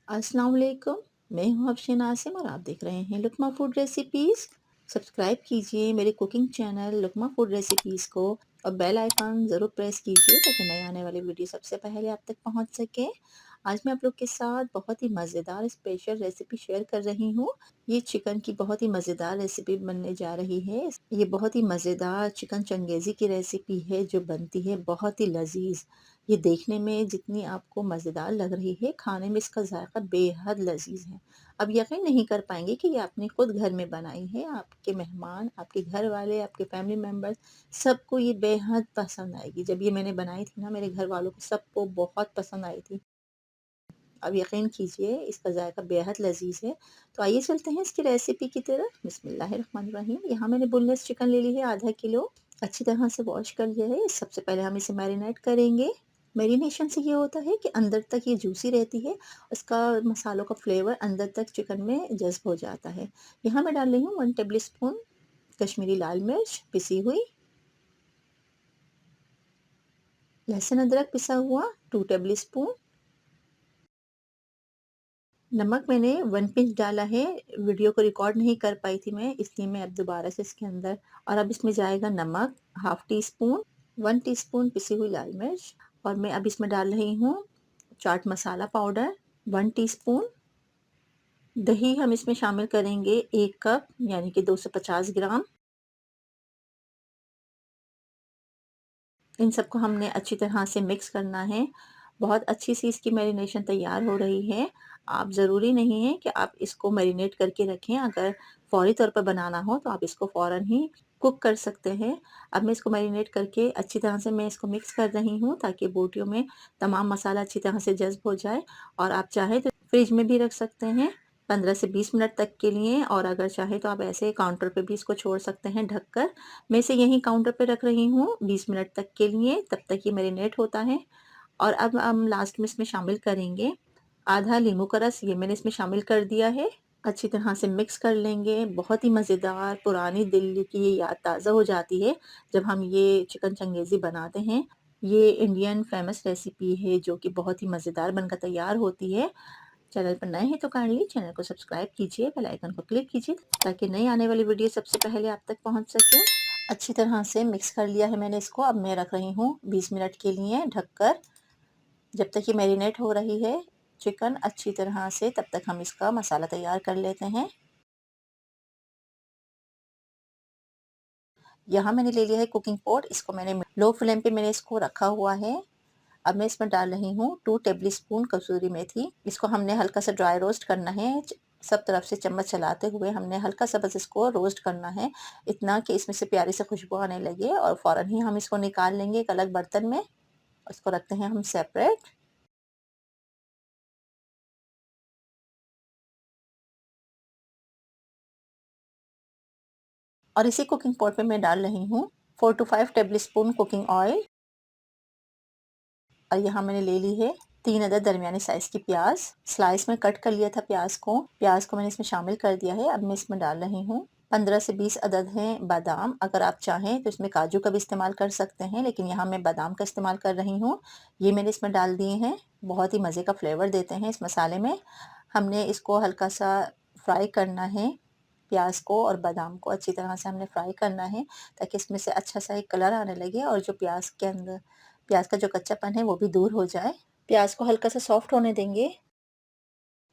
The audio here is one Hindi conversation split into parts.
अस्सलाम वालेकुम। मैं हूँ अफशीन आसिम और आप देख रहे हैं लुकमा फूड रेसिपीज़। सब्सक्राइब कीजिए मेरे कुकिंग चैनल लुकमा फूड रेसिपीज़ को और बेल आइकन ज़रूर प्रेस कीजिए ताकि नए आने वाली वीडियो सबसे पहले आप तक पहुँच सके। आज मैं आप लोग के साथ बहुत ही मज़ेदार स्पेशल रेसिपी शेयर कर रही हूँ। ये चिकन की बहुत ही मज़ेदार रेसिपी बनने जा रही है। ये बहुत ही मज़ेदार चिकन चंगेज़ी की रेसिपी है जो बनती है बहुत ही लजीज। ये देखने में जितनी आपको मज़ेदार लग रही है, खाने में इसका ज़ायक़ा बेहद लज़ीज़ है। अब यकीन नहीं कर पाएँगे कि ये आपने खुद घर में बनाई है। आपके मेहमान, आपके घर वाले, आपके फैमिली मेंबर्स सबको ये बेहद पसंद आएगी। जब ये मैंने बनाई थी ना, मेरे घर वालों को सबको बहुत पसंद आई थी। अब यकीन कीजिए इसका ज़ायक़ा बेहद लज़ीज़ है। तो आइए चलते हैं इसकी रेसिपी की तरफ। बिस्मिल्लाहिर्रहमानिर्रहीम। यहाँ मैंने बोनलेस चिकन ले ली है आधा किलो। अच्छी तरह से वॉश कर लिया है। सबसे पहले हम इसे मैरिनेट करेंगे। मैरिनेशन से ये होता है कि अंदर तक ये जूसी रहती है, उसका मसालों का फ्लेवर अंदर तक चिकन में जज़्ब हो जाता है। यहाँ मैं डाल रही हूँ 1 टेबल स्पून कश्मीरी लाल मिर्च पिसी हुई, लहसुन अदरक पिसा हुआ 2 टेबल स्पून, नमक मैंने 1 पिंच डाला है। वीडियो को रिकॉर्ड नहीं कर पाई थी मैं, इसलिए मैं अब दोबारा से इसके अंदर और अब इसमें जाएगा नमक हाफ टी स्पून, 1 टीस्पून पिसी हुई लाल मिर्च और मैं अब इसमें डाल रही हूँ चाट मसाला पाउडर 1 टीस्पून। दही हम इसमें शामिल करेंगे 1 कप यानी कि 250 ग्राम। इन सबको हमने अच्छी तरह से मिक्स करना है। बहुत अच्छी सी इसकी मैरिनेशन तैयार हो रही है। आप ज़रूरी नहीं है कि आप इसको मैरिनेट करके रखें। अगर फ़ौरी तौर पर बनाना हो तो आप इसको फ़ौरन ही कुक कर सकते हैं। अब मैं इसको मैरिनेट करके अच्छी तरह से मैं इसको मिक्स कर रही हूँ ताकि बोटियों में तमाम मसाला अच्छी तरह से जज़्ब हो जाए और आप चाहें तो फ्रिज में भी रख सकते हैं 15 से 20 मिनट तक के लिए और अगर चाहे तो आप ऐसे काउंटर पे भी इसको छोड़ सकते हैं ढककर। मैं इसे यहीं काउंटर पे रख रही हूँ 20 मिनट तक के लिए, तब तक ये मैरिनेट होता है। और अब हम लास्ट में इसमें शामिल करेंगे आधा नींबू का रस, ये मैंने इसमें शामिल कर दिया है। अच्छी तरह से मिक्स कर लेंगे। बहुत ही मज़ेदार पुरानी दिल्ली की ये याद ताज़ा हो जाती है जब हम ये चिकन चंगेज़ी बनाते हैं। ये इंडियन फेमस रेसिपी है जो कि बहुत ही मज़ेदार बनकर तैयार होती है। चैनल पर नए हैं तो काइंडली चैनल को सब्सक्राइब कीजिए, बेल आइकन को क्लिक कीजिए ताकि नई आने वाली वीडियो सबसे पहले आप तक पहुंच सके। अच्छी तरह से मिक्स कर लिया है मैंने इसको। अब मैं रख रही हूँ 20 मिनट के लिए ढककर। जब तक ये मैरिनेट हो रही है चिकन अच्छी तरह से, तब तक हम इसका मसाला तैयार कर लेते हैं। यहाँ मैंने ले लिया है कुकिंग पॉट, इसको मैंने लो फ्लेम पे मैंने इसको रखा हुआ है। अब मैं इसमें डाल रही हूँ 2 टेबल स्पून कसूरी मेथी। इसको हमने हल्का सा ड्राई रोस्ट करना है। सब तरफ से चम्मच चलाते हुए हमने हल्का सा बस इसको रोस्ट करना है, इतना कि इसमें से प्यारी सी खुशबू आने लगे और फ़ौरन ही हम इसको निकाल लेंगे एक अलग बर्तन में। इसको रखते हैं हम सेपरेट। और इसी कुकिंग पॉट में मैं डाल रही हूँ 4 to 5 tablespoon cooking oil. और यहाँ मैंने ले ली है 3 अदद दरमियाने साइज़ की प्याज। स्लाइस में कट कर लिया था प्याज को। प्याज को मैंने इसमें शामिल कर दिया है। अब मैं इसमें डाल रही हूँ 15 से 20 अदद हैं बादाम। अगर आप चाहें तो इसमें काजू का भी इस्तेमाल कर सकते हैं, लेकिन यहाँ मैं बादाम का इस्तेमाल कर रही हूँ। ये मैंने इसमें डाल दिए हैं। बहुत ही मज़े का फ्लेवर देते हैं इस मसाले में। हमने इसको हल्का सा फ्राई करना है, प्याज को और बादाम को अच्छी तरह से हमने फ्राई करना है ताकि इसमें से अच्छा सा एक कलर आने लगे और जो प्याज के अंदर प्याज का जो कच्चापन है वो भी दूर हो जाए। प्याज को हल्का सा सॉफ्ट होने देंगे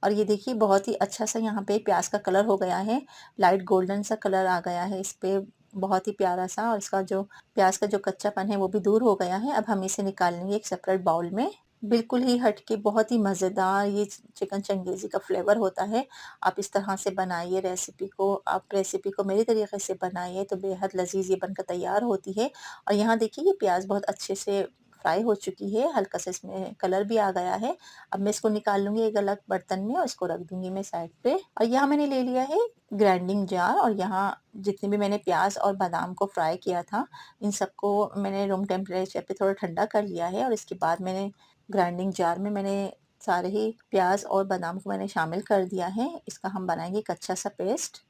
और ये देखिए बहुत ही अच्छा सा यहाँ पे प्याज का कलर हो गया है। लाइट गोल्डन सा कलर आ गया है इस पे, बहुत ही प्यारा सा, और इसका जो प्याज का जो कच्चापन है वो भी दूर हो गया है। अब हम इसे निकाल लेंगे एक सेपरेट बाउल में। बिल्कुल ही हटके बहुत ही मज़ेदार ये चिकन चंगेज़ी का फ्लेवर होता है। आप इस तरह से बनाइए रेसिपी को, आप रेसिपी को मेरे तरीके से बनाइए तो बेहद लज़ीज़ ये बनकर तैयार होती है। और यहाँ देखिए ये प्याज बहुत अच्छे से फ्राई हो चुकी है, हल्का सा इसमें कलर भी आ गया है। अब मैं इसको निकाल लूँगी एक अलग बर्तन में और इसको रख दूँगी मैं साइड पे। और यहाँ मैंने ले लिया है ग्राइंडिंग जार और यहाँ जितने भी मैंने प्याज और बादाम को फ्राई किया था, इन सबको मैंने रूम टेम्परेचर पे थोड़ा ठंडा कर लिया है और इसके बाद मैंने ग्राइंडिंग जार में मैंने सारे ही प्याज और बादाम को मैंने शामिल कर दिया है। इसका हम बनाएंगे एक अच्छा सा पेस्ट।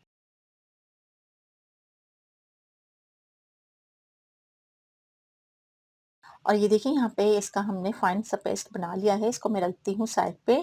और ये देखिए यहाँ पे इसका हमने फाइन सा पेस्ट बना लिया है। इसको मैं रखती हूँ साइड पे।